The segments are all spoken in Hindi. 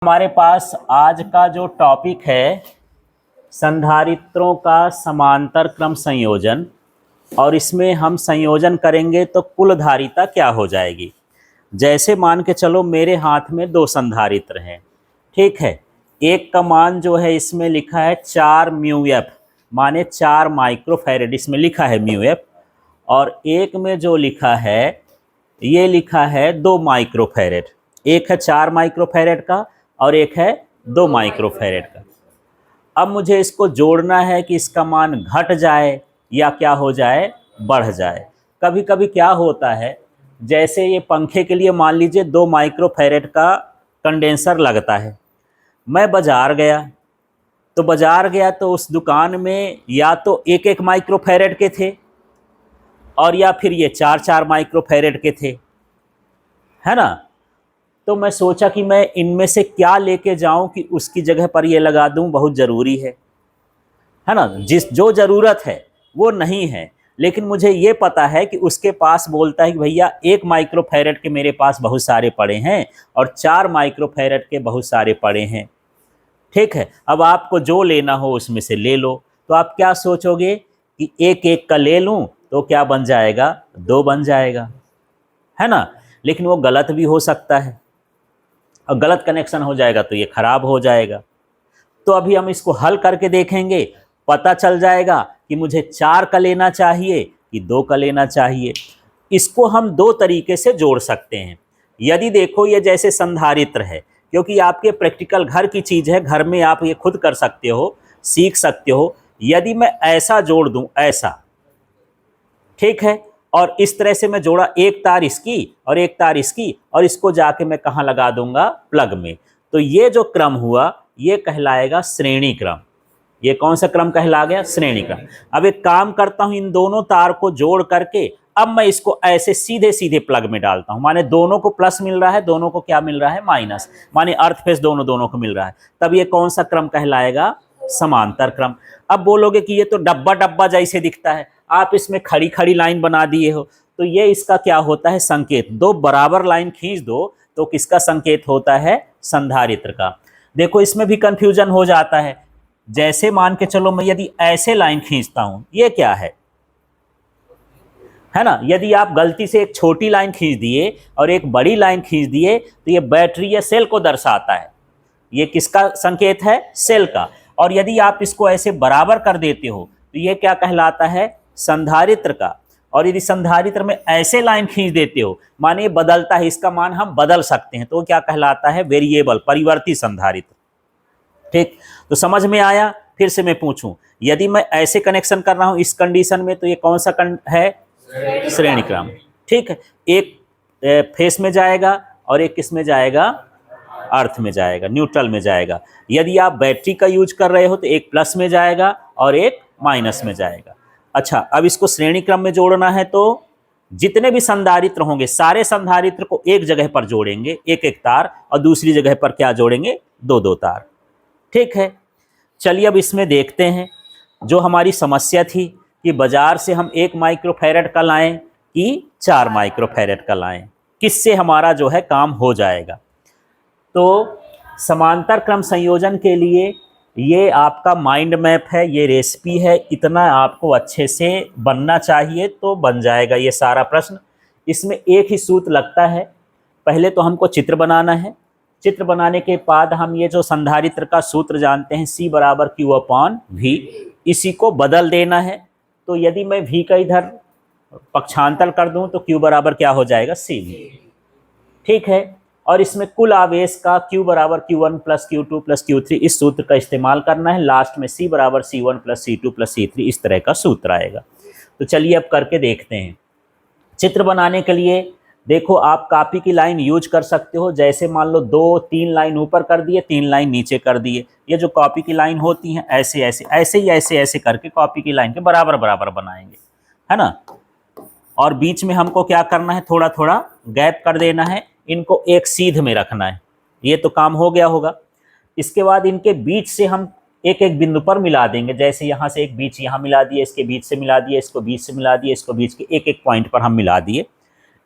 हमारे पास आज का जो टॉपिक है संधारित्रों का समांतर क्रम संयोजन, और इसमें हम संयोजन करेंगे तो कुल धारिता क्या हो जाएगी। जैसे मान के चलो मेरे हाथ में दो संधारित्र हैं, ठीक है। एक का मान जो है इसमें लिखा है 4 म्यू एफ, माने 4 माइक्रोफैरेड इसमें लिखा है म्यू एफ, और एक में जो लिखा है ये लिखा है 2 माइक्रोफैरेड। एक है 4 माइक्रोफैरेड का और एक है 2 माइक्रोफैरेड का। अब मुझे इसको जोड़ना है कि इसका मान घट जाए या क्या हो जाए, बढ़ जाए। कभी कभी क्या होता है, जैसे ये पंखे के लिए मान लीजिए 2 माइक्रोफैरेड का कंडेंसर लगता है। मैं बाज़ार गया तो उस दुकान में या तो 1-1 माइक्रोफैरेड के थे और या फिर ये 4-4 माइक्रोफैरेड के थे, है ना। तो मैं सोचा कि मैं इनमें से क्या लेके जाऊं कि उसकी जगह पर ये लगा दूं, बहुत ज़रूरी है ना। जो ज़रूरत है वो नहीं है, लेकिन मुझे ये पता है कि उसके पास बोलता है कि भैया 1 माइक्रोफैरेड के मेरे पास बहुत सारे पड़े हैं और 4 माइक्रोफैरेड के बहुत सारे पड़े हैं, ठीक है। अब आपको जो लेना हो उसमें से ले लो। तो आप क्या सोचोगे कि 1-1 का ले लूं तो क्या बन जाएगा, 2 बन जाएगा, है ना। लेकिन वो गलत भी हो सकता है, और गलत कनेक्शन हो जाएगा तो ये खराब हो जाएगा। तो अभी हम इसको हल करके देखेंगे, पता चल जाएगा कि मुझे 4 का लेना चाहिए कि 2 का लेना चाहिए। इसको हम 2 तरीके से जोड़ सकते हैं। यदि देखो ये जैसे संधारित्र है, क्योंकि आपके प्रैक्टिकल घर की चीज़ है, घर में आप ये खुद कर सकते हो, सीख सकते हो। यदि मैं ऐसा जोड़ दूं, ऐसा, ठीक है, और इस तरह से मैं जोड़ा, एक तार इसकी और एक तार इसकी, और इसको जाके मैं कहाँ लगा दूंगा, प्लग में। तो ये जो क्रम हुआ ये कहलाएगा श्रेणी क्रम। ये कौन सा क्रम कहला गया, श्रेणी क्रम। अब एक काम करता हूं, इन दोनों तार को जोड़ करके अब मैं इसको ऐसे सीधे सीधे प्लग में डालता हूं, माने दोनों को प्लस मिल रहा है, दोनों को क्या मिल रहा है, माइनस, माने अर्थ फेस दोनों को मिल रहा है। तब ये कौन सा क्रम कहलाएगा, समांतर क्रम। अब बोलोगे कि ये तो डब्बा डब्बा जैसे दिखता है, आप इसमें खड़ी खड़ी लाइन बना दिए हो, तो ये इसका क्या होता है, संकेत। 2 बराबर लाइन खींच दो तो किसका संकेत होता है, संधारित्र का। देखो इसमें भी कंफ्यूजन हो जाता है। जैसे मान के चलो मैं यदि ऐसे लाइन खींचता हूं, ये क्या है ना। यदि आप गलती से एक छोटी लाइन खींच दिए और एक बड़ी लाइन खींच दिए तो ये बैटरी या सेल को दर्शाता है। ये किसका संकेत है, सेल का। और यदि आप इसको ऐसे बराबर कर देते हो तो ये क्या कहलाता है, संधारित्र का। और यदि संधारित्र में ऐसे लाइन खींच देते हो, माने बदलता है, इसका मान हम बदल सकते हैं, तो क्या कहलाता है, वेरिएबल, परिवर्ती संधारित्र, ठीक। तो समझ में आया। फिर से मैं पूछूं, यदि मैं ऐसे कनेक्शन कर रहा हूं इस कंडीशन में, तो ये कौन सा है, श्रेणी क्रम, ठीक है। एक फेस में जाएगा और एक किस में जाएगा, अर्थ में जाएगा, न्यूट्रल में जाएगा। यदि आप बैटरी का यूज कर रहे हो तो एक प्लस में जाएगा और एक माइनस में जाएगा। अच्छा, अब इसको श्रेणी क्रम में जोड़ना है तो जितने भी संधारित्र होंगे सारे संधारित्र को एक जगह पर जोड़ेंगे, 1-1 तार, और दूसरी जगह पर क्या जोड़ेंगे, 2-2 तार, ठीक है। चलिए अब इसमें देखते हैं जो हमारी समस्या थी कि बाजार से हम 1 माइक्रोफैरेड का लाएं कि 4 माइक्रोफैरेड का लाएं, किससे हमारा जो है काम हो जाएगा। तो समांतर क्रम संयोजन के लिए ये आपका माइंड मैप है, ये रेसिपी है, इतना आपको अच्छे से बनना चाहिए तो बन जाएगा ये सारा प्रश्न। इसमें एक ही सूत्र लगता है। पहले तो हमको चित्र बनाना है, चित्र बनाने के बाद हम ये जो संधारित्र का सूत्र जानते हैं C = Q/V, इसी को बदल देना है। तो यदि मैं V का इधर पक्षांतर कर दूं तो Q बराबर क्या हो जाएगा, CV, ठीक है। और इसमें कुल आवेश का Q = Q1 + Q2 + Q3 इस सूत्र का इस्तेमाल करना है। लास्ट में C = C1 + C2 + C3 इस तरह का सूत्र आएगा। तो चलिए अब करके देखते हैं। चित्र बनाने के लिए देखो आप कॉपी की लाइन यूज कर सकते हो। जैसे मान लो 2-3 लाइन ऊपर कर दिए, 3 लाइन नीचे कर दिए। ये जो कॉपी की लाइन होती हैं ऐसे ऐसे ऐसे ही ऐसे करके कॉपी की लाइन के बराबर बराबर बनाएंगे, है ना। और बीच में हमको क्या करना है, थोड़ा थोड़ा गैप कर देना है, इनको एक सीध में रखना है। ये तो काम हो गया होगा। इसके बाद इनके बीच से हम एक एक बिंदु पर मिला देंगे। जैसे यहाँ से एक बीच यहाँ मिला दिए, इसके बीच से मिला दिए, इसको बीच से मिला दिए, इसको बीच के एक एक पॉइंट पर हम मिला दिए।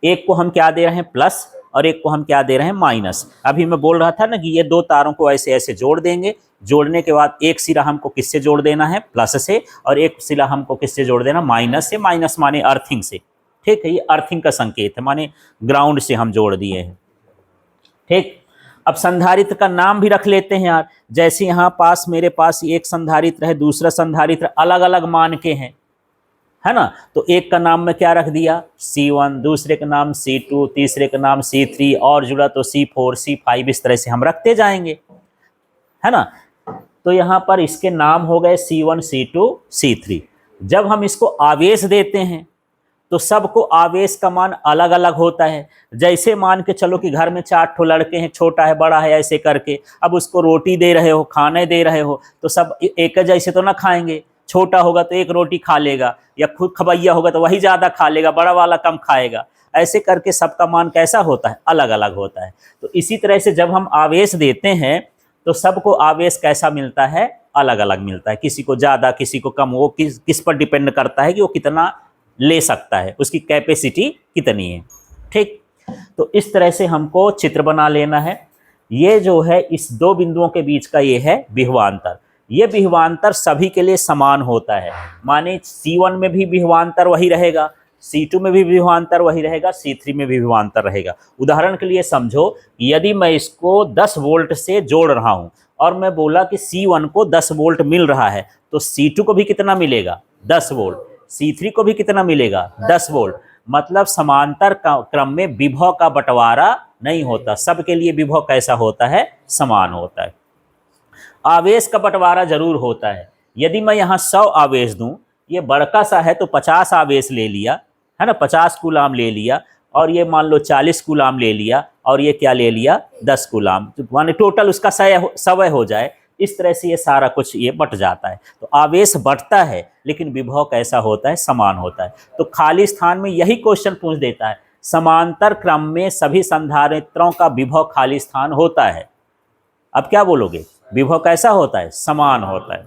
एक को हम क्या दे रहे हैं, प्लस, और एक को हम क्या दे रहे हैं, माइनस। अभी मैं बोल रहा था ना कि ये दो तारों को ऐसे ऐसे जोड़ देंगे, जोड़ने के बाद एक सिरा हमको किससे जोड़ देना है, प्लस से, और एक सिरा हमको किससे जोड़ देना, माइनस से। माइनस माने अर्थिंग से, ठीक है, ये अर्थिंग का संकेत है, माने ग्राउंड से हम जोड़ दिए हैं। ठीक, अब संधारित्र का नाम भी रख लेते हैं यार। जैसे यहाँ पास मेरे पास एक संधारित्र है, दूसरा संधारित्र अलग अलग मान के हैं, है ना। तो एक का नाम मैं क्या रख दिया, C1, दूसरे का नाम C2, तीसरे का नाम C3, और जुड़ा तो C4, C5, इस तरह से हम रखते जाएंगे, है ना। तो यहाँ पर इसके नाम हो गए C1, C2, C3। जब हम इसको आवेश देते हैं तो सबको आवेश का मान अलग अलग होता है। जैसे मान के चलो कि घर में 4 ठो लड़के हैं, छोटा है बड़ा है ऐसे करके, अब उसको रोटी दे रहे हो, खाने दे रहे हो, तो सब एक जैसे तो ना खाएंगे। छोटा होगा तो एक रोटी खा लेगा, या खुद खबैया होगा तो वही ज़्यादा खा लेगा, बड़ा वाला कम खाएगा। ऐसे करके सबका मान कैसा होता है, अलग अलग होता है। तो इसी तरह से जब हम आवेश देते हैं तो सबको आवेश कैसा मिलता है, अलग अलग मिलता है। किसी को ज़्यादा, किसी को कम। वो किस पर डिपेंड करता है कि वो कितना ले सकता है, उसकी कैपेसिटी कितनी है। ठीक, तो इस तरह से हमको चित्र बना लेना है। ये जो है इस दो बिंदुओं के बीच का ये है विभवांतर। ये विभवांतर सभी के लिए समान होता है, माने C1 में भी विभवांतर वही रहेगा, C2 में भी विभवांतर वही रहेगा, C3 में भी विभवांतर रहेगा। उदाहरण के लिए समझो, यदि मैं इसको 10 वोल्ट से जोड़ रहा हूं और मैं बोला कि C1 को 10 वोल्ट मिल रहा है, तो C2 को भी कितना मिलेगा, 10 वोल्ट। C3 को भी कितना मिलेगा, 10 वोल्ट। मतलब समांतर क्रम में विभव का बंटवारा नहीं होता, सबके लिए विभव कैसा होता है, समान होता है। आवेश का बंटवारा जरूर होता है। यदि मैं यहाँ 100 आवेश दूं, ये बड़का सा है तो 50 आवेश ले लिया, है ना, 50 कूलाम ले लिया, और ये मान लो 40 कूलाम ले लिया, और ये क्या ले लिया, 10 कूलाम, माने टोटल उसका 100 हो जाए। इस तरह से ये सारा कुछ ये बट जाता है। तो आवेश बढ़ता है लेकिन विभव कैसा होता है, समान होता है। तो खाली स्थान में यही क्वेश्चन पूछ देता है, समांतर क्रम में सभी संधारित्रों का विभव खाली स्थान होता है। अब क्या बोलोगे, विभव कैसा होता है, समान होता है।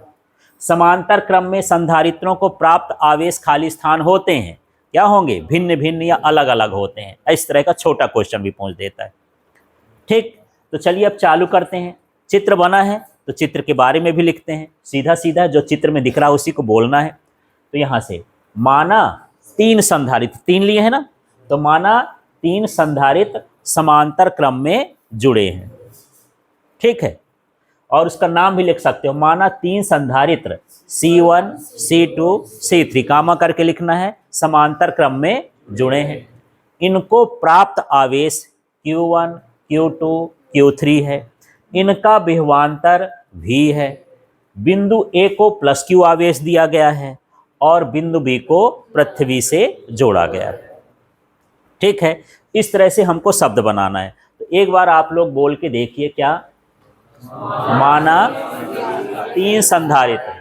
समांतर क्रम में संधारित्रों को प्राप्त आवेश खाली स्थान होते हैं, क्या होंगे, भिन्न भिन्न या अलग अलग होते हैं। इस तरह का छोटा क्वेश्चन भी पूछ देता है। ठीक, तो चलिए अब चालू करते हैं। चित्र बना है तो चित्र के बारे में भी लिखते हैं। सीधा सीधा जो चित्र में दिख रहा है उसी को बोलना है। तो यहाँ से माना 3 संधारित्र, 3 लिए है ना, तो माना 3 संधारित्र समांतर क्रम में जुड़े हैं, ठीक है। और उसका नाम भी लिख सकते हो, माना 3 संधारित्र C1, C2, C3 कामा करके लिखना है, समांतर क्रम में जुड़े हैं। इनको प्राप्त आवेश Q1, Q2, Q3 है। इनका विभवांतर V है। बिंदु A को प्लस Q आवेश दिया गया है और बिंदु B को पृथ्वी से जोड़ा गया है, ठीक है। इस तरह से हमको शब्द बनाना है। तो एक बार आप लोग बोल के देखिए, क्या, माना 3 संधारित्र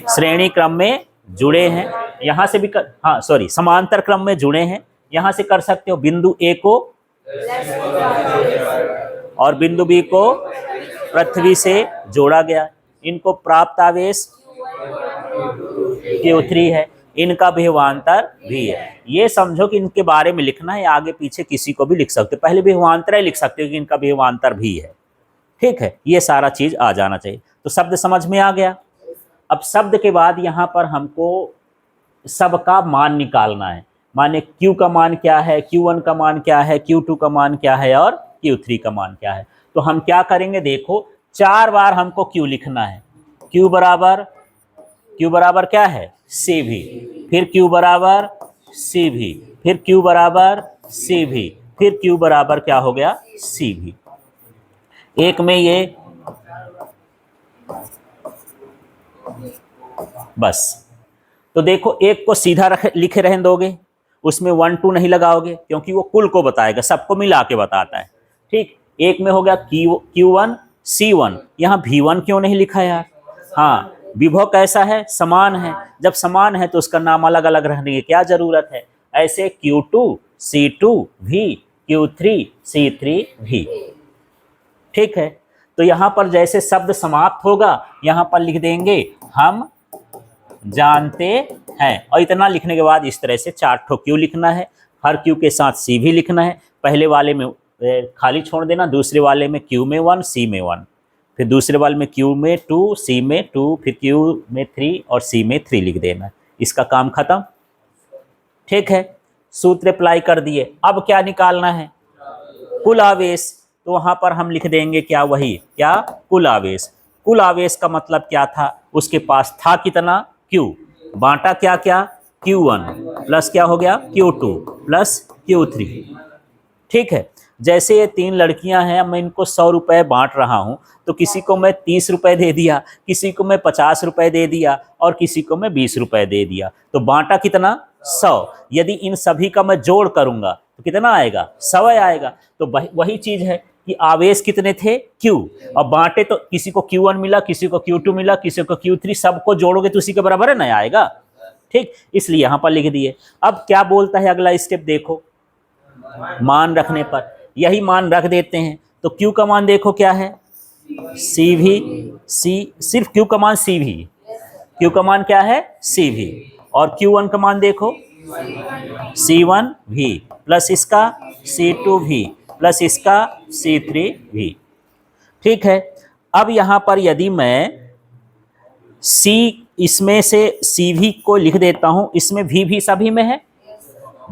श्रेणी क्रम में जुड़े हैं। यहां से भी समांतर क्रम में जुड़े हैं। यहां से कर सकते हो बिंदु A को और बिंदु B को पृथ्वी से जोड़ा गया। इनको प्राप्त आवेश Q3 है। इनका विभवांतर भी है। ये समझो कि इनके बारे में लिखना है, आगे पीछे किसी को भी लिख सकते हो। पहले विभवांतर लिख सकते हो कि इनका विभवांतर भी है, ठीक है। ये सारा चीज आ जाना चाहिए। तो शब्द समझ में आ गया। अब शब्द के बाद यहाँ पर हमको सबका मान निकालना है। माने Q का मान क्या है, Q1 का मान क्या है, Q2 का मान क्या है और Q3 का मान क्या है। तो हम क्या करेंगे, देखो 4 बार हमको Q लिखना है। Q बराबर क्या है, CV, फिर Q बराबर CV, फिर Q बराबर CV, फिर Q बराबर क्या हो गया, CV। एक में ये बस। तो देखो एक को सीधा लिखे रहने दोगे, उसमें 1 2 नहीं लगाओगे क्योंकि वो कुल को बताएगा, सबको मिला के बताता है, ठीक। एक में हो गया Q1 C1, यहाँ V1 क्यों नहीं लिखा यार। हाँ, विभव कैसा है, समान है। जब समान है तो उसका नाम अलग अलग रहने की क्या जरूरत है। ऐसे Q2 C2 V, Q3 C3 V, ठीक है। तो यहाँ पर जैसे शब्द समाप्त होगा यहाँ पर लिख देंगे हम जानते हैं, और इतना लिखने के बाद इस तरह से 4 ठो Q लिखना है। हर Q के साथ C भी लिखना है। पहले वाले में खाली छोड़ देना, दूसरे वाले में Q में 1, C में 1, फिर दूसरे वाले में Q में 2, C में 2, फिर Q में 3 और C में 3 लिख देना। इसका काम खत्म। ठीक है, सूत्र अप्लाई कर दिए। अब क्या निकालना है? कुल आवेश। तो वहां पर हम लिख देंगे क्या? वही क्या? कुल आवेश। कुल आवेश का मतलब क्या था? उसके पास था कितना? Q, बांटा क्या क्या? Q1 प्लस क्या हो गया? Q2 plus Q3। ठीक है, जैसे ये 3 लड़कियां हैं, मैं इनको 100 रुपये बांट रहा हूं, तो किसी को मैं 30 रुपये दे दिया, किसी को मैं 50 रुपये दे दिया और किसी को मैं 20 रुपये दे दिया, तो बांटा कितना? 100। यदि इन सभी का मैं जोड़ करूंगा तो कितना आएगा? 100 आएगा। तो वही चीज है कि आवेश कितने थे? Q, और बांटे तो किसी को Q1 मिला, किसी को Q2 मिला, किसी को Q3, सबको जोड़ोगे तो उसी के बराबर है ना आएगा। ठीक, इसलिए यहां पर लिख दिए। अब क्या बोलता है अगला स्टेप? देखो, मान रखने पर यही मान रख देते हैं। तो Q का मान देखो क्या है? CV, सिर्फ Q का मान CV, Q का मान क्या है? CV, और Q1 का मान देखो C1V प्लस इसका C2V प्लस इसका C3V। ठीक है, अब यहां पर यदि मैं C इसमें से CV को लिख देता हूं, इसमें V भी सभी में है,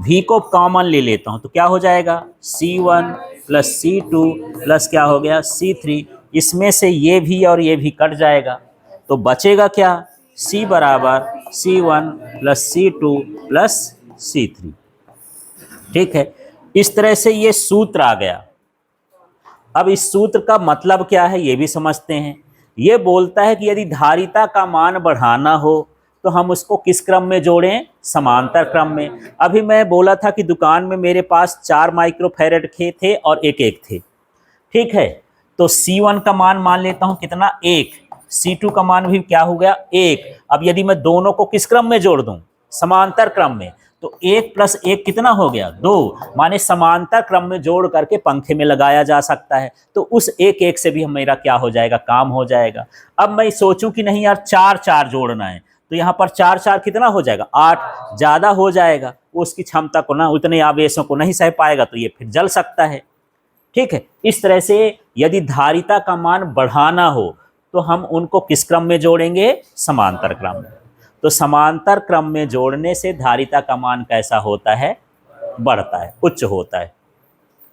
V को कॉमन ले लेता हूं तो क्या हो जाएगा? C1 प्लस C2 प्लस क्या हो गया? C3। इसमें से ये भी और ये भी कट जाएगा, तो बचेगा क्या? C बराबर C1 plus C2 plus C3। ठीक है, इस तरह से ये सूत्र आ गया। अब इस सूत्र का मतलब क्या है ये भी समझते हैं। ये बोलता है कि यदि धारिता का मान बढ़ाना हो तो हम उसको किस क्रम में जोड़ें? समांतर क्रम में। अभी मैं बोला था कि दुकान में मेरे पास 4 माइक्रोफैरड के थे और एक थे। ठीक है, तो C1 का मान लेता हूं कितना? 1। C2 का मान भी क्या हो गया? 1। अब यदि मैं दोनों को किस क्रम में जोड़ दूं? समांतर क्रम में, तो 1 प्लस 1 कितना हो गया? 2। माने समांतर क्रम में जोड़ करके पंखे में लगाया जा सकता है। तो उस एक से भी मेरा क्या हो जाएगा? काम हो जाएगा। अब मैं सोचूं कि नहीं यार 4 जोड़ना है, तो यहाँ पर 4 कितना हो जाएगा? 8। ज्यादा हो जाएगा, उसकी क्षमता को ना, उतने आवेशों को नहीं सह पाएगा, तो ये फिर जल सकता है। ठीक है, इस तरह से यदि धारिता का मान बढ़ाना हो तो हम उनको किस क्रम में जोड़ेंगे? समांतर क्रम में। तो समांतर क्रम में जोड़ने से धारिता का मान कैसा होता है? बढ़ता है, उच्च होता है।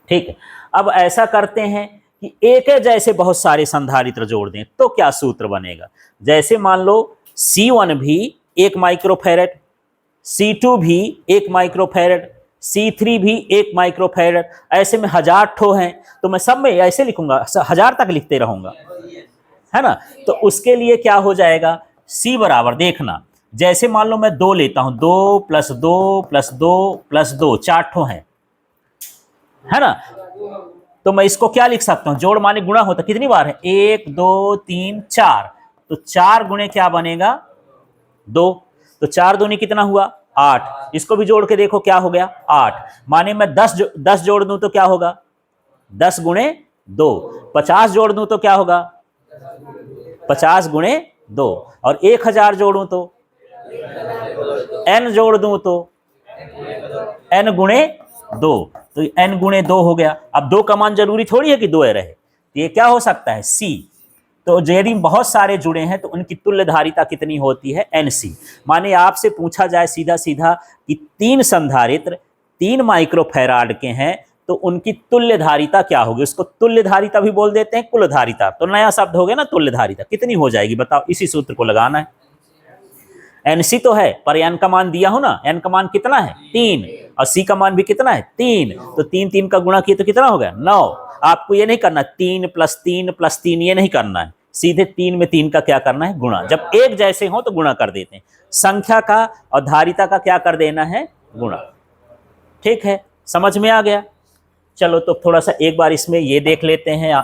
ठीक है, अब ऐसा करते हैं कि एक जैसे बहुत सारे संधारित्र जोड़ दें तो क्या सूत्र बनेगा? जैसे मान लो C1 भी 1 माइक्रोफैरड, C2 भी 1 माइक्रोफैरड, C3 भी 1 माइक्रोफैरड, ऐसे में 1000 ठो हैं, तो मैं सब में ऐसे लिखूंगा, 1000 तक लिखते रहूंगा, है ना। तो उसके लिए क्या हो जाएगा? C बराबर, देखना, जैसे मान लो मैं 2 लेता हूं, 2 प्लस 2 प्लस 2 प्लस 2, 4 ठो हैं, है ना। तो मैं इसको क्या लिख सकता हूं? जोड़ माने गुणा होता, कितनी बार है? 1 2 3 4, तो 4 गुणे क्या बनेगा? 2। तो 4 दूनी कितना हुआ? 8। इसको भी जोड़ के देखो क्या हो गया? 8। माने मैं 10 जोड़ दूं तो क्या होगा? 10 गुणे 2। 50 जोड़ दूं तो क्या होगा? 50 गुणे 2। और 1000 जोड़ूं तो n जोड़ दूं तो n गुणे 2, तो n गुणे 2 हो गया। अब 2 का मान जरूरी थोड़ी है कि 2 रहे, ये क्या हो सकता है? C। तो यदि बहुत सारे जुड़े हैं तो उनकी तुल्य धारिता कितनी होती है? NC। माने आपसे पूछा जाए सीधा सीधा कि 3 संधारित्र 3 माइक्रोफैराड के हैं तो उनकी तुल्य धारिता क्या होगी? उसको तुल्य धारिता भी बोल देते हैं, कुल धारिता, तो नया शब्द हो गया ना तुल्य धारिता। कितनी हो जाएगी बताओ? इसी सूत्र को लगाना है। NC तो है, पर n का मान दिया हो ना, n का मान कितना है? 3, और C का मान भी कितना है? 3। तो 3 का गुणा किए तो कितना हो गया? 9। आपको ये नहीं करना 3 प्लस 3 प्लस 3, ये नहीं करना है, सीधे 3 में 3 का क्या करना है? गुणा। जब एक जैसे हो तो गुणा कर देते हैं, संख्या का और धारिता का क्या कर देना है? गुणा। ठीक है, समझ में आ गया? चलो तो थोड़ा सा एक बार इसमें ये देख लेते हैं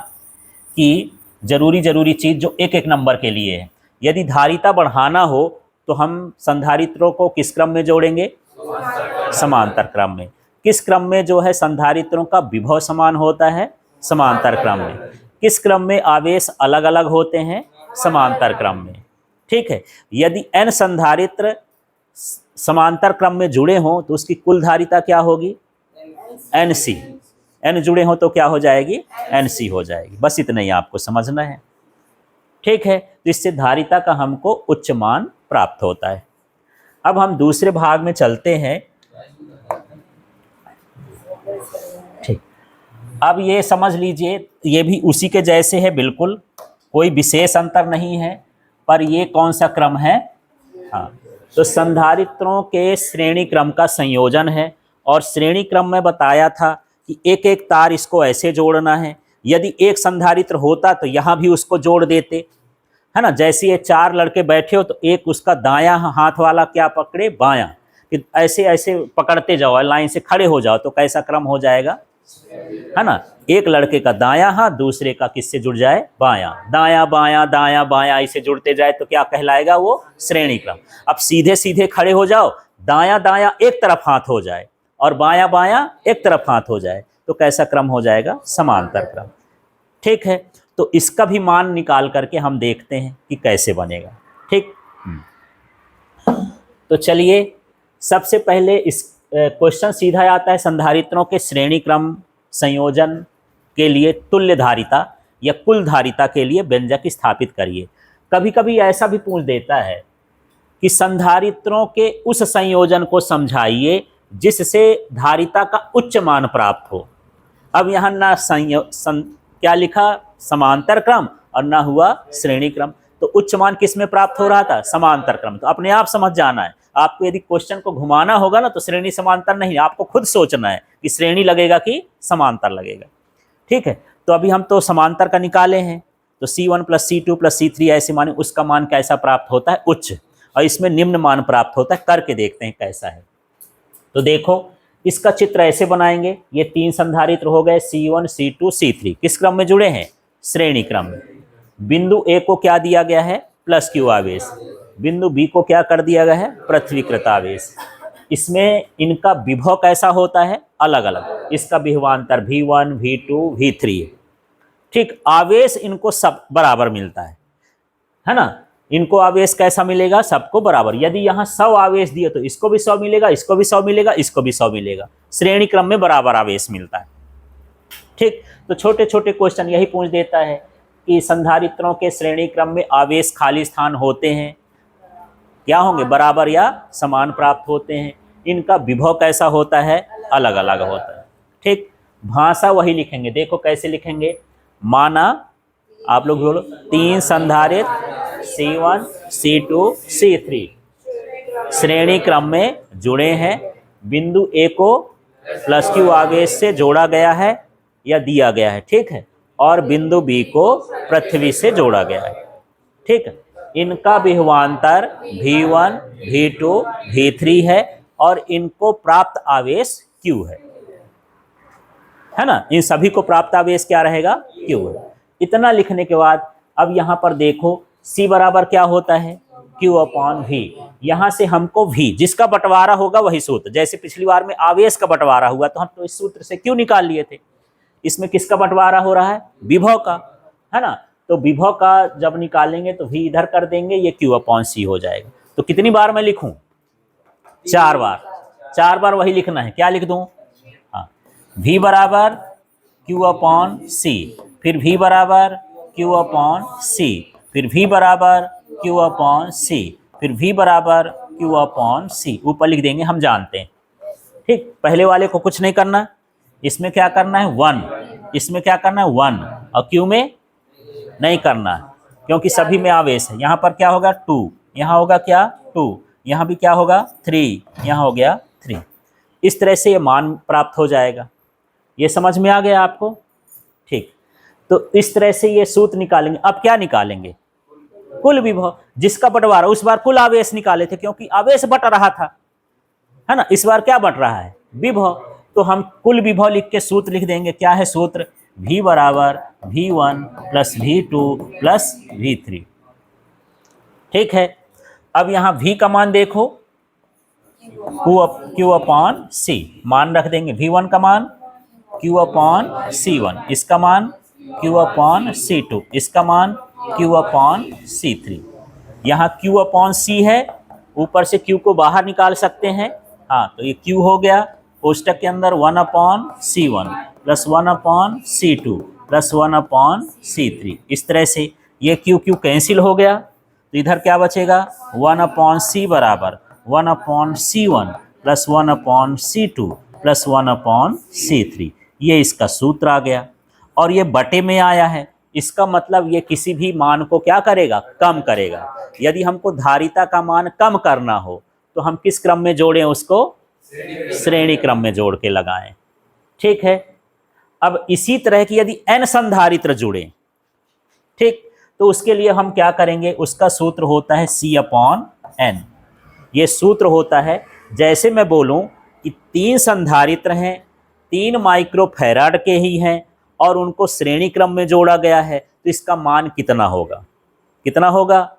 कि जरूरी चीज जो एक नंबर के लिए है। यदि धारिता बढ़ाना हो तो हम संधारित्रों को किस क्रम में जोड़ेंगे? समांतर क्रम में। किस क्रम में जो है संधारित्रों का विभव समान होता है? समांतर क्रम में। किस क्रम में आवेश अलग अलग होते हैं? समांतर क्रम में। ठीक है, यदि n संधारित्र समांतर क्रम में जुड़े हों तो उसकी कुल धारिता क्या होगी? एन सी, एन जुड़े हो तो क्या हो जाएगी, एन सी हो जाएगी। बस इतना ही आपको समझना है। ठीक है, तो इससे धारिता का हमको उच्च मान प्राप्त होता है। अब हम दूसरे भाग में चलते हैं। ठीक, अब ये समझ लीजिए, ये भी उसी के जैसे है, बिल्कुल कोई विशेष अंतर नहीं है, पर ये कौन सा क्रम है, हाँ, तो संधारित्रों के श्रेणी क्रम का संयोजन है। और श्रेणी क्रम में बताया था कि एक एक तार इसको ऐसे जोड़ना है। यदि एक संधारित्र होता तो यहाँ भी उसको जोड़ देते, है ना। जैसे ये चार लड़के बैठे हो तो एक उसका दायां हाथ वाला क्या पकड़े, बायां, कि ऐसे ऐसे पकड़ते जाओ, लाइन से खड़े हो जाओ, तो कैसा क्रम हो जाएगा, है ना। एक लड़के का दायां हाथ दूसरे का किससे जुड़ जाए, बायां, दायां बायां दायां बायां ऐसे जुड़ते जाए तो क्या कहलाएगा, वो श्रेणी क्रम। अब सीधे सीधे खड़े हो जाओ, दायां दायां एक तरफ हाथ हो जाए और बायां बायां एक तरफ हाथ हो जाए, तो कैसा क्रम हो जाएगा, समांतर क्रम। ठीक है, तो इसका भी मान निकाल करके हम देखते हैं कि कैसे बनेगा। ठीक, तो चलिए सबसे पहले इस क्वेश्चन सीधा आता है, संधारित्रों के श्रेणी क्रम संयोजन के लिए तुल्य धारिता या कुल धारिता के लिए व्यंजक स्थापित करिए। कभी कभी ऐसा भी पूछ देता है कि संधारित्रों के उस संयोजन को समझाइए जिससे धारिता का उच्च मान प्राप्त हो। अब यहाँ ना क्या लिखा, समांतर क्रम, और ना हुआ श्रेणी क्रम, तो उच्च मान किस में प्राप्त हो रहा था, समांतर क्रम। तो अपने आप समझ जाना है। आपको यदि क्वेश्चन को घुमाना होगा ना तो श्रेणी समांतर नहीं, आपको खुद सोचना है कि श्रेणी लगेगा कि समांतर लगेगा। ठीक है, तो अभी हम तो समांतर का निकाले हैं, तो C1 + C2 + C3 ऐसे माने उसका मान कैसा प्राप्त होता है, उच्च, और इसमें निम्न मान प्राप्त होता है। करके देखते हैं कैसा है। तो देखो इसका चित्र ऐसे बनाएंगे, ये तीन संधारित्र हो गए, C1 C2 C3, किस क्रम में जुड़े हैं, श्रेणी क्रम में। बिंदु ए को क्या दिया गया है, +q आवेश, बिंदु बी को क्या कर दिया गया है, पृथ्वीकृत आवेश। इसमें इनका विभव कैसा होता है, अलग अलग, इसका विभवांतर V1 V2 V3 है। ठीक, आवेश इनको सब बराबर मिलता है ना। इनको आवेश कैसा मिलेगा, सबको बराबर। यदि यहाँ 100 आवेश दिए तो इसको भी 100 मिलेगा, इसको भी 100 मिलेगा, इसको भी 100 मिलेगा। श्रेणी क्रम में बराबर आवेश मिलता है। ठीक, तो छोटे छोटे क्वेश्चन यही पूछ देता है कि संधारित्रों के श्रेणी क्रम में आवेश खाली स्थान होते हैं, क्या होंगे, बराबर या समान प्राप्त होते हैं। इनका विभव कैसा होता है, अलग अलग होता है। ठीक, भाषा वही लिखेंगे, देखो कैसे लिखेंगे। माना आप लोग बोलो, तीन संधारित्र C1 C2 C3 श्रेणी क्रम में जुड़े हैं। बिंदु ए को +q आवेश से जोड़ा गया है या दिया गया है, ठीक है, और बिंदु बी को पृथ्वी से जोड़ा गया है। ठीक है, इनका विभवांतर V1 V2 V3 है और इनको प्राप्त आवेश Q है ना। इन सभी को प्राप्त आवेश क्या रहेगा, Q है। इतना लिखने के बाद अब यहाँ पर देखो C बराबर क्या होता है, Q/V। यहाँ से हमको V, जिसका बंटवारा होगा वही सूत्र, जैसे पिछली बार में आवेश का बंटवारा हुआ तो हम तो इस सूत्र से Q निकाल लिए थे। इसमें किसका बंटवारा हो रहा है, विभव का, है ना। तो विभव का जब निकालेंगे तो V इधर कर देंगे, ये Q/C हो जाएगा। तो कितनी बार मैं लिखूं, 4 बार, 4 बार वही लिखना है। क्या लिख दूं, हाँ, V बराबर Q/C, फिर V बराबर Q/C, फिर V बराबर Q/C, फिर V बराबर Q/C, ऊपर लिख देंगे, हम जानते हैं। ठीक, पहले वाले को कुछ नहीं करना, इसमें क्या करना है 1, इसमें क्या करना है 1, और Q में नहीं करना है क्योंकि सभी में आवेश है। यहाँ पर क्या होगा 2, यहाँ होगा क्या 2, यहाँ भी क्या होगा 3, यहाँ हो गया 3। इस तरह से ये मान प्राप्त हो जाएगा। ये समझ में आ गया आपको। ठीक, तो इस तरह से ये सूत्र निकालेंगे। अब क्या निकालेंगे, कुल विभव, जिसका बंटवारा, उस बार कुल आवेश निकाले थे क्योंकि आवेश बट रहा था, है ना। इस बार क्या बट रहा है, विभव, तो हम कुल विभव लिख के सूत्र लिख देंगे। क्या है सूत्र, V बराबर V1 + V2 + V3। ठीक है, अब यहाँ V का मान देखो, Q/C, मान रख देंगे। V1 का मान Q/C1, इसका मान Q/C2, इसका मान Q/C3। यहाँ Q/C है, ऊपर से Q को बाहर निकाल सकते हैं, हाँ, तो ये Q हो गया, कोष्टक के अंदर 1/C1 plus 1/C2 plus 1/C3, इस तरह से ये क्यू क्यू कैंसिल हो गया, तो इधर क्या बचेगा 1/C बराबर 1/C1 plus 1/C2 plus 1/C3, ये इसका सूत्र आ गया। और ये बटे में आया है, इसका मतलब ये किसी भी मान को क्या करेगा, कम करेगा। यदि हमको धारिता का मान कम करना हो तो हम किस क्रम में जोड़ें उसको, श्रेणी क्रम में जोड़ के लगाएं। ठीक है, अब इसी तरह की यदि n संधारित्र जुड़े, ठीक, तो उसके लिए हम क्या करेंगे, उसका सूत्र होता है C/n। ये सूत्र होता है, जैसे मैं बोलूं कि 3 संधारित्र हैं, 3 माइक्रोफैराड के ही हैं और उनको श्रेणी क्रम में जोड़ा गया है, तो इसका मान कितना होगा, कितना होगा,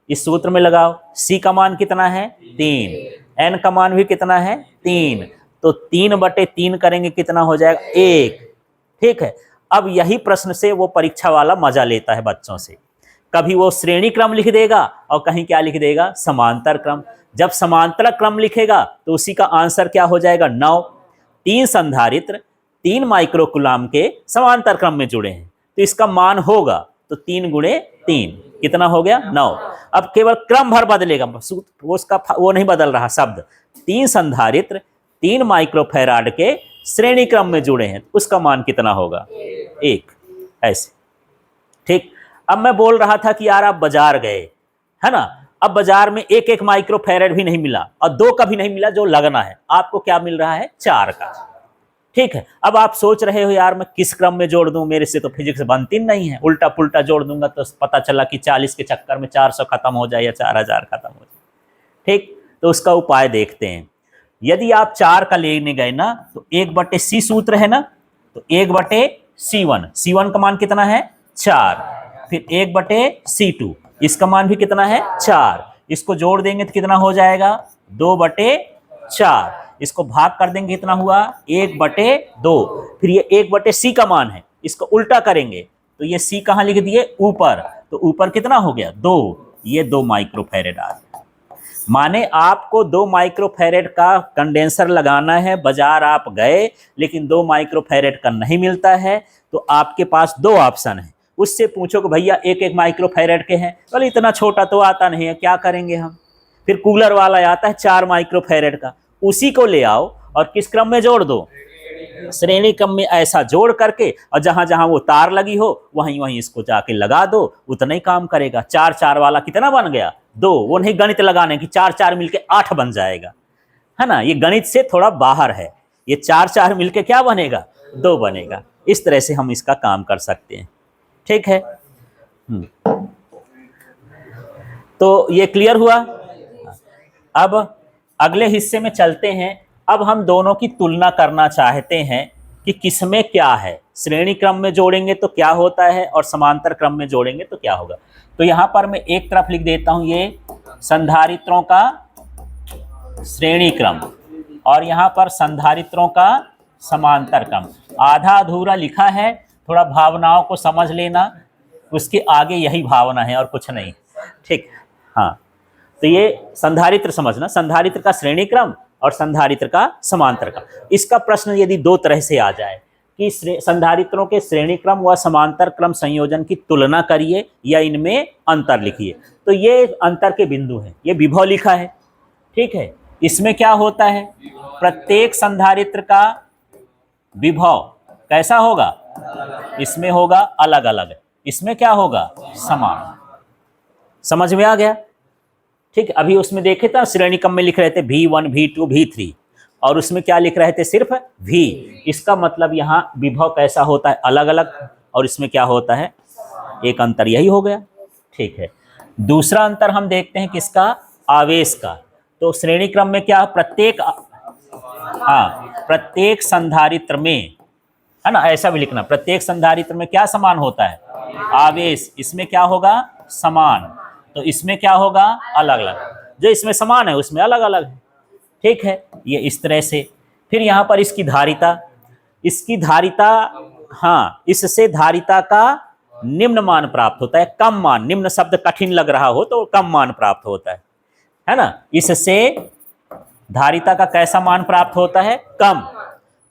इस सूत्र में लगाओ। C का मान कितना है 3, n का मान भी कितना है 3, तो 3/3 करेंगे कितना हो जाएगा 1। ठीक है, अब यही प्रश्न से वो परीक्षा वाला मजा लेता है बच्चों से, कभी वो श्रेणी क्रम लिख देगा और कहीं क्या लिख देगा, समांतर क्रम। जब समांतर क्रम लिखेगा तो उसी का आंसर क्या हो जाएगा 9। 3 संधारित्र 3 माइक्रोकुलाम के समांतर क्रम में जुड़े हैं, तो इसका मान होगा तो 3 × 3 कितना हो गया 9। अब केवल क्रम भर बदलेगा, वो उसका वो नहीं बदल रहा शब्द। 3 संधारित्र 3 माइक्रोफैराड के श्रेणी क्रम में जुड़े हैं, उसका मान कितना होगा 1, ऐसे। ठीक, अब मैं बोल रहा था कि यार आप बाजार गए, है ना, अब बाजार में 1 माइक्रोफैराड भी नहीं मिला और 2 का भी नहीं मिला जो लगना है, आपको क्या मिल रहा है 4 का। ठीक है, अब आप सोच रहे हो यार मैं किस क्रम में जोड़ दूं, मेरे से तो फिजिक्स बनती नहीं है, उल्टा पुल्टा जोड़ दूंगा तो पता चला कि 40 के चक्कर में 400 खत्म हो जाए या 4000 खत्म हो जाए। ठीक, तो उसका उपाय देखते हैं। यदि आप 4 का लेने गए ना तो 1/C सूत्र है ना, तो 1/C1, C1 का मान कितना है 4, फिर 1/C2, इसका मान भी कितना है 4, इसको जोड़ देंगे तो कितना हो जाएगा 2/4, इसको भाग कर देंगे कितना हुआ 1/2, फिर ये 1/C का मान है, इसको उल्टा करेंगे तो ये C कहाँ लिख दिए ऊपर, तो ऊपर कितना हो गया 2, ये 2 माइक्रोफैराड आ गया। माने आपको 2 माइक्रोफैराड का कंडेंसर लगाना है, बाजार आप गए लेकिन 2 माइक्रोफैराड का नहीं मिलता है, तो आपके पास 2 ऑप्शन है। उससे पूछो कि भैया 1 माइक्रोफैराड के हैं, बोले इतना छोटा तो आता नहीं है, क्या करेंगे हम। फिर कूलर वाला आता है 4 माइक्रोफैराड का, उसी को ले आओ और किस क्रम में जोड़ दो, श्रेणी क्रम में ऐसा जोड़ करके, और जहां जहां वो तार लगी हो वहीं वहीं इसको जाके लगा दो, उतना ही काम करेगा। 4 वाला कितना बन गया 2, वो नहीं गणित लगाने की 4 मिलके 8 बन जाएगा, है ना, ये गणित से थोड़ा बाहर है, ये 4 मिलके क्या बनेगा 2 बनेगा। इस तरह से हम इसका काम कर सकते हैं। ठीक है, तो ये क्लियर हुआ। अब अगले हिस्से में चलते हैं। अब हम दोनों की तुलना करना चाहते हैं कि किसमें क्या है, श्रेणी क्रम में जोड़ेंगे तो क्या होता है और समांतर क्रम में जोड़ेंगे तो क्या होगा। तो यहां पर मैं एक तरफ लिख देता हूं ये संधारित्रों का श्रेणी क्रम और यहां पर संधारित्रों का समांतर क्रम। आधा अधूरा लिखा है, थोड़ा भावनाओं को समझ लेना, उसके आगे यही भावना है और कुछ नहीं। ठीक, हाँ, तो ये संधारित्र समझना, संधारित्र का श्रेणी क्रम और संधारित्र का समांतर क्रम। इसका प्रश्न यदि 2 तरह से आ जाए कि संधारित्रों के श्रेणी क्रम व समांतर क्रम संयोजन की तुलना करिए या इनमें अंतर लिखिए, तो ये अंतर के बिंदु हैं। ये विभव लिखा है, ठीक है, इसमें क्या होता है, प्रत्येक संधारित्र का विभव कैसा होगा, इसमें होगा अलग अलग, इसमें क्या होगा समान। समझ में आ गया। ठीक, अभी उसमें देखे था श्रेणी क्रम में लिख रहे थे V1 V2 V3 और उसमें क्या लिख रहे थे सिर्फ V। इसका मतलब यहाँ विभव कैसा होता है अलग अलग, और इसमें क्या होता है एक अंतर, यही हो गया। ठीक है, दूसरा अंतर हम देखते हैं किसका, आवेश का। तो श्रेणी क्रम में क्या प्रत्येक, हाँ, प्रत्येक संधारित्र में, है ना, ऐसा भी लिखना, प्रत्येक संधारित्र में क्या समान होता है आवेश, इसमें क्या होगा समान, तो इसमें क्या होगा अलग अलग, जो इसमें समान है उसमें अलग अलग है। ठीक है, ये इस तरह से। फिर यहाँ पर इसकी धारिता, इसकी धारिता, हाँ, इससे धारिता का निम्न मान प्राप्त होता है, कम मान, निम्न शब्द कठिन लग रहा हो तो कम मान प्राप्त होता है ना, इससे धारिता का कैसा मान प्राप्त होता है? कम।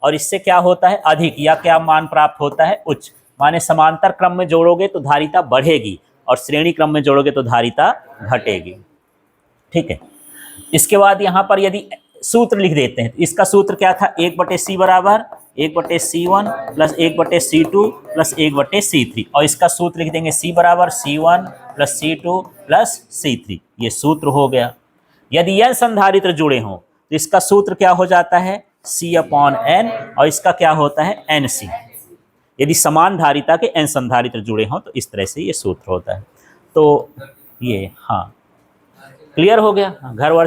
और इससे क्या होता है? अधिक। या क्या मान प्राप्त होता है? उच्च। माने समांतर क्रम में जोड़ोगे तो धारिता बढ़ेगी और श्रेणी क्रम में जोड़ोगे तो धारिता घटेगी। ठीक है। इसके बाद यहाँ पर यदि सूत्र लिख देते हैं, इसका सूत्र क्या था? 1/C बराबर 1/C1 plus 1/C2 plus 1/C3। और इसका सूत्र लिख देंगे C बराबर C1 plus C2 plus C3। ये सूत्र हो गया। यदि n संधारित्र जुड़े हों तो इसका सूत्र क्या हो जाता है? C/n। और इसका क्या होता है? NC। यदि समान धारिता के n संधारित्र जुड़े हों तो इस तरह से ये सूत्र होता है। तो ये हाँ क्लियर हो गया। घर वार